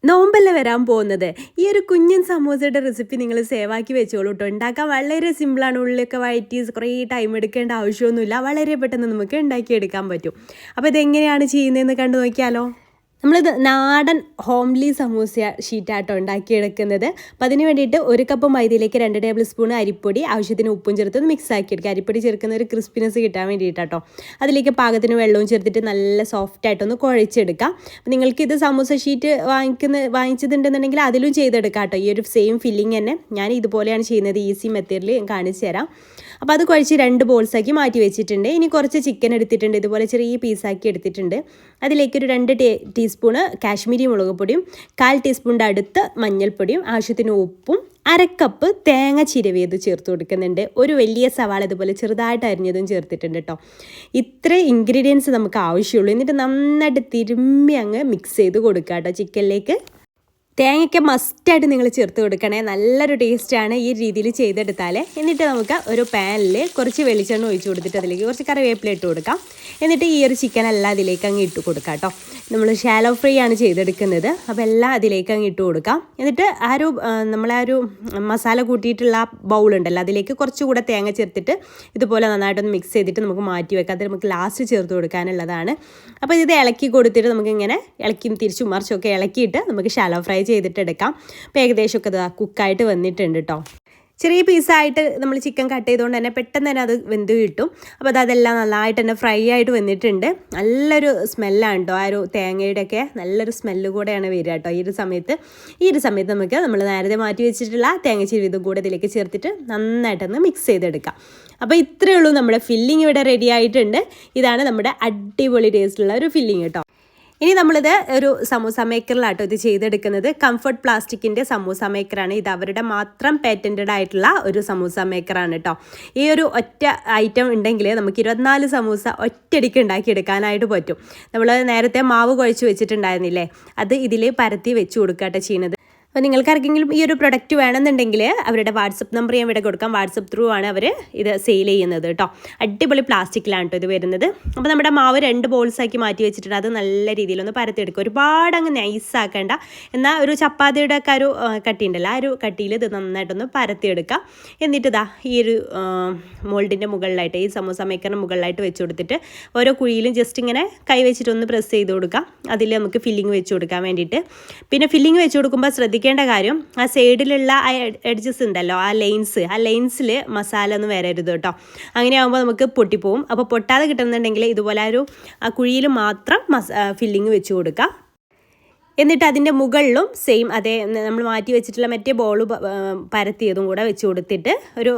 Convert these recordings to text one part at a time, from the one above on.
നോമ്പല്ലേ വരാൻ പോകുന്നത്. ഈ ഒരു കുഞ്ഞൻ സമൂസയുടെ റെസിപ്പി നിങ്ങൾ സേവാക്കി വെച്ചോളൂ കേട്ടോ. ഉണ്ടാക്കാൻ വളരെ സിമ്പിളാണ്. ഉള്ളിലൊക്കെ വഴറ്റി കുറേ ടൈം എടുക്കേണ്ട ആവശ്യമൊന്നുമില്ല. വളരെ പെട്ടെന്ന് നമുക്ക് ഉണ്ടാക്കിയെടുക്കാൻ പറ്റും. അപ്പോൾ ഇതെങ്ങനെയാണ് ചെയ്യുന്നതെന്ന് കണ്ടു നോക്കിയാലോ. നമ്മളിത് നാടൻ ഹോംലി സമൂസ ഷീറ്റാട്ടോ ഉണ്ടാക്കിയെടുക്കുന്നത്. അപ്പം അതിന് വേണ്ടിയിട്ട് 1 കപ്പ് മൈദയിലേക്ക് 2 ടേബിൾ സ്പൂൺ അരിപ്പൊടി, ആവശ്യത്തിന് ഉപ്പും ചേർത്ത് മിക്സ് ആക്കി എടുക്കുക. അരിപ്പൊടി ചേർക്കുന്ന ഒരു ക്രിസ്പിനെസ് കിട്ടാൻ വേണ്ടിയിട്ടാട്ടോ. അതിലേക്ക് പാകത്തിന് വെള്ളവും ചേർത്തിട്ട് നല്ല സോഫ്റ്റായിട്ടൊന്ന് കുഴച്ചെടുക്കാം. അപ്പം നിങ്ങൾക്ക് ഇത് സമൂസ ഷീറ്റ് വാങ്ങിച്ചതുണ്ടെന്നുണ്ടെങ്കിൽ അതിലും ചെയ്തെടുക്കാം കേട്ടോ. ഈ ഒരു സെയിം ഫില്ലിങ് തന്നെ ഞാൻ ഇതുപോലെയാണ് ചെയ്യുന്നത്. ഈസി മെത്തേഡിൽ കാണിച്ചു തരാം. അപ്പോൾ അത് കുഴച്ച് 2 ബോൾസാക്കി മാറ്റി വെച്ചിട്ടുണ്ട്. ഇനി കുറച്ച് ചിക്കൻ എടുത്തിട്ടുണ്ട്, ഇതുപോലെ ചെറിയ പീസാക്കി എടുത്തിട്ടുണ്ട്. അതിലേക്ക് ഒരു 2 ടീസ്പൂണ് കാശ്മീരി മുളക് പൊടിയും 1/4 ടീസ്പൂണിൻ്റെ അടുത്ത് മഞ്ഞൾപ്പൊടിയും ആവശ്യത്തിന് ഉപ്പും 1/2 കപ്പ് തേങ്ങ ചിരവിയത് ചേർത്ത് കൊടുക്കുന്നുണ്ട്. ഒരു വലിയ സവാള ഇതുപോലെ ചെറുതായിട്ട് അരിഞ്ഞതും ചേർത്തിട്ടുണ്ട് കേട്ടോ. ഇത്ര ഇൻഗ്രീഡിയൻസ് നമുക്ക് ആവശ്യമുള്ളൂ. എന്നിട്ട് നന്നായിട്ട് തിരുമ്മി അങ്ങ് മിക്സ് ചെയ്ത് കൊടുക്കുക കേട്ടോ ചിക്കനിലേക്ക്. തേങ്ങയ്ക്ക് മസ്റ്റായിട്ട് നിങ്ങൾ ചേർത്ത് കൊടുക്കണേ. നല്ലൊരു ടേസ്റ്റാണ് ഈ രീതിയിൽ ചെയ്തെടുത്താൽ. എന്നിട്ട് നമുക്ക് ഒരു പാനിൽ കുറച്ച് വെളിച്ചെണ്ണ ഒഴിച്ച് കൊടുത്തിട്ട് അതിലേക്ക് കുറച്ച് കറിവേപ്പില ഇട്ട് കൊടുക്കാം. എന്നിട്ട് ഈ ഒരു ചിക്കനെല്ലാം അതിലേക്ക് അങ്ങ് ഇട്ട് കൊടുക്കാം കേട്ടോ. നമ്മൾ ഷാലോ ഫ്രൈ ആണ് ചെയ്തെടുക്കുന്നത്. അപ്പോൾ എല്ലാം അതിലേക്ക് അങ്ങ് ഇട്ട് കൊടുക്കാം. എന്നിട്ട് നമ്മളാ ഒരു മസാല കൂട്ടിയിട്ടുള്ള ബൗളുണ്ടല്ലോ, അതിലേക്ക് കുറച്ചുകൂടെ തേങ്ങ ചേർത്തിട്ട് ഇതുപോലെ നന്നായിട്ടൊന്ന് മിക്സ് ചെയ്തിട്ട് നമുക്ക് മാറ്റി വെക്കാം. അത് നമുക്ക് ലാസ്റ്റ് ചേർത്ത് കൊടുക്കാനുള്ളതാണ്. അപ്പോൾ ഇത് ഇളക്കി കൊടുത്തിട്ട് നമുക്കിങ്ങനെ ഇളക്കി തിരിച്ചും മറിച്ചൊക്കെ ഇളക്കിയിട്ട് നമുക്ക് ഷാലോ ഫ്രൈ ചെയ്തിട്ടെടുക്കാം. അപ്പോൾ ഏകദേശമൊക്കെ അത് കുക്കായിട്ട് വന്നിട്ടുണ്ട് കേട്ടോ. ചെറിയ പീസായിട്ട് നമ്മൾ ചിക്കൻ കട്ട് ചെയ്തുകൊണ്ട് തന്നെ പെട്ടെന്ന് തന്നെ അത് വെന്ത് കിട്ടും. അപ്പോൾ അതെല്ലാം നന്നായിട്ട് തന്നെ ഫ്രൈ ആയിട്ട് വന്നിട്ടുണ്ട്. നല്ലൊരു സ്മെല്ലാണ് കേട്ടോ. ആ ഒരു തേങ്ങയുടെയൊക്കെ നല്ലൊരു സ്മെല്ല് കൂടെയാണ് വരിക കേട്ടോ ഈ ഒരു സമയത്ത് നമുക്ക് നമ്മൾ നേരത്തെ മാറ്റി വെച്ചിട്ടുള്ള തേങ്ങ ചിരവിതും കൂടെ ഇതിലേക്ക് ചേർത്തിട്ട് നന്നായിട്ടൊന്ന് മിക്സ് ചെയ്തെടുക്കാം. അപ്പോൾ ഇത്രയേ ഉള്ളൂ, നമ്മുടെ ഫില്ലിങ് ഇവിടെ റെഡി ആയിട്ടുണ്ട്. ഇതാണ് നമ്മുടെ അടിപൊളി ടേസ്റ്റുള്ള ഒരു ഫില്ലിങ് കേട്ടോ. ഇനി നമ്മളിത് ഒരു സമൂസ മേക്കറിലാട്ടോ ഇത് ചെയ്തെടുക്കുന്നത്. കംഫർട്ട് പ്ലാസ്റ്റിക്കിൻ്റെ സമൂസ മേക്കറാണ് ഇത്. അവരുടെ മാത്രം പേറ്റൻറ്റഡ് ആയിട്ടുള്ള ഒരു സമൂസ മേക്കറാണ് കേട്ടോ. ഈ ഒരു ഒറ്റ ഐറ്റം ഉണ്ടെങ്കിൽ നമുക്ക് 24 സമൂസ ഒറ്റയടിക്ക് ഉണ്ടാക്കിയെടുക്കാനായിട്ട് പറ്റും. നമ്മൾ നേരത്തെ മാവ് കുഴച്ച് വെച്ചിട്ടുണ്ടായിരുന്നില്ലേ, അത് ഇതിൽ പരത്തി വെച്ച് കൊടുക്കുക കേട്ടോ ചെയ്യുന്നത്. അപ്പോൾ നിങ്ങൾക്ക് ആർക്കെങ്കിലും ഈ ഒരു പ്രൊഡക്റ്റ് വേണമെന്നുണ്ടെങ്കിൽ അവരുടെ വാട്സപ്പ് നമ്പർ ഞാൻ ഇവിടെ കൊടുക്കാം. വാട്സപ്പ് ത്രൂ ആണ് അവർ ഇത് സെയിൽ ചെയ്യുന്നത് കേട്ടോ. അടിപൊളി പ്ലാസ്റ്റിക്കിലാണ് കേട്ടോ ഇത് വരുന്നത്. അപ്പോൾ നമ്മുടെ മാവ് 2 ബോൾസാക്കി മാറ്റി വെച്ചിട്ടുണ്ട്. അത് നല്ല രീതിയിലൊന്ന് പരത്തിയെടുക്കുക. ഒരുപാട് അങ്ങ് നൈസാക്കേണ്ട, എന്നാൽ ഒരു ചപ്പാത്തിയുടെ ഒക്കെ ഒരു കട്ടി ഉണ്ടല്ലോ, ആ ഒരു കട്ടിയിൽ ഇത് നന്നായിട്ടൊന്ന് പരത്തിയെടുക്കുക. എന്നിട്ട് ഇതാ ഈ ഒരു മോൾഡിൻ്റെ മുകളിലായിട്ട്, ഈ സമൂസ മേക്കറിൻ്റെ മുകളിലായിട്ട് വെച്ച് കൊടുത്തിട്ട് ഓരോ കുഴിയിലും ജസ്റ്റ് ഇങ്ങനെ കൈ വെച്ചിട്ടൊന്ന് പ്രസ് ചെയ്ത് കൊടുക്കുക. അതിൽ നമുക്ക് ഫില്ലിങ് വെച്ച് കൊടുക്കാൻ വേണ്ടിയിട്ട്. പിന്നെ ഫില്ലിങ് വെച്ച് കൊടുക്കുമ്പോൾ ശ്രദ്ധിക്കേണ്ട കാര്യം, ആ സൈഡിലുള്ള ആ എഡ്ജസ് ഉണ്ടല്ലോ, ആ ലൈൻസിൽ മസാല ഒന്നും വരരുത് കേട്ടോ. അങ്ങനെ ആകുമ്പോൾ നമുക്ക് പൊട്ടിപ്പോവും. അപ്പോൾ പൊട്ടാതെ കിട്ടുന്നുണ്ടെങ്കിൽ ഇതുപോലെ ആ കുഴിയിൽ മാത്രം ഫില്ലിങ് വെച്ച് കൊടുക്കുക. എന്നിട്ട് അതിൻ്റെ മുകളിലും സെയിം അതേ നമ്മൾ മാറ്റി വെച്ചിട്ടുള്ള മറ്റേ ബോൾ പരത്തിയതും കൂടെ വെച്ച് കൊടുത്തിട്ട് ഒരു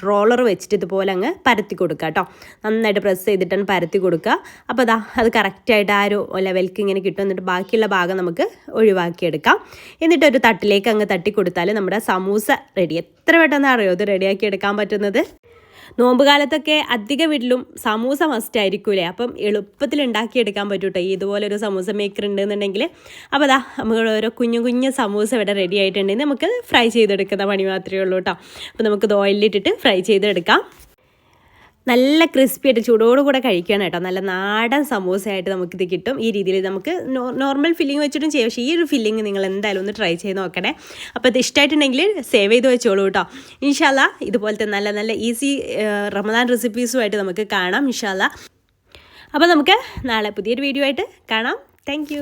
റോളർ വെച്ചിട്ട് ഇതുപോലെ അങ്ങ് പരത്തി കൊടുക്കുക കേട്ടോ. നന്നായിട്ട് പ്രസ് ചെയ്തിട്ടാണ് പരത്തി കൊടുക്കുക. അപ്പോൾ അത് കറക്റ്റായിട്ട് ആ ഒരു ലെവൽക്ക് ഇങ്ങനെ കിട്ടും. എന്നിട്ട് ബാക്കിയുള്ള ഭാഗം നമുക്ക് ഒഴിവാക്കിയെടുക്കാം. എന്നിട്ട് ഒരു തട്ടിലേക്ക് അങ്ങ് തട്ടി കൊടുത്താൽ നമ്മുടെ സമൂസ റെഡി. എത്ര പെട്ടെന്ന് അറിയോ ഇത് റെഡിയാക്കി എടുക്കാൻ പറ്റുന്നത്. നോമ്പ് കാലത്തൊക്കെ അധിക വീട്ടിലും സമൂസ മസ്റ്റ് ആയിരിക്കൂലേ. അപ്പം എളുപ്പത്തിൽ ഉണ്ടാക്കിയെടുക്കാൻ പറ്റും കേട്ടോ ഇതുപോലൊരു സമൂസ മേക്കർ ഉണ്ടെന്നുണ്ടെങ്കിൽ. അപ്പോൾ നമ്മൾ ഓരോ കുഞ്ഞു സമൂസ ഇവിടെ റെഡി ആയിട്ടുണ്ടെങ്കിൽ നമുക്ക് ഫ്രൈ ചെയ്തെടുക്കുന്ന പണി മാത്രമേ ഉള്ളൂ കേട്ടോ. അപ്പോൾ നമുക്കിത് ഓയിലിട്ടിട്ട് ഫ്രൈ ചെയ്തെടുക്കാം. നല്ല ക്രിസ്പി ആയിട്ട് ചൂടോടുകൂടെ കഴിക്കണം കേട്ടോ. നല്ല നാടൻ സമൂസയായിട്ട് നമുക്കിത് കിട്ടും. ഈ രീതിയിൽ നമുക്ക് നോർമൽ ഫില്ലിങ് വെച്ചിട്ടും ചെയ്യാം. പക്ഷേ ഈ ഒരു ഫില്ലിങ് നിങ്ങൾ എന്തായാലും ഒന്ന് ട്രൈ ചെയ്ത് നോക്കണേ. അപ്പോൾ ഇത് ഇഷ്ടമായിട്ടുണ്ടെങ്കിൽ സേവ് ചെയ്ത് വെച്ചോളൂ കേട്ടോ. ഇൻഷാ അല്ലാ ഇതുപോലത്തെ നല്ല ഈസി റമദാൻ റെസിപ്പീസുമായിട്ട് നമുക്ക് കാണാം ഇൻഷാ അല്ലാ. അപ്പോൾ നമുക്ക് നാളെ പുതിയൊരു വീഡിയോ ആയിട്ട് കാണാം. താങ്ക്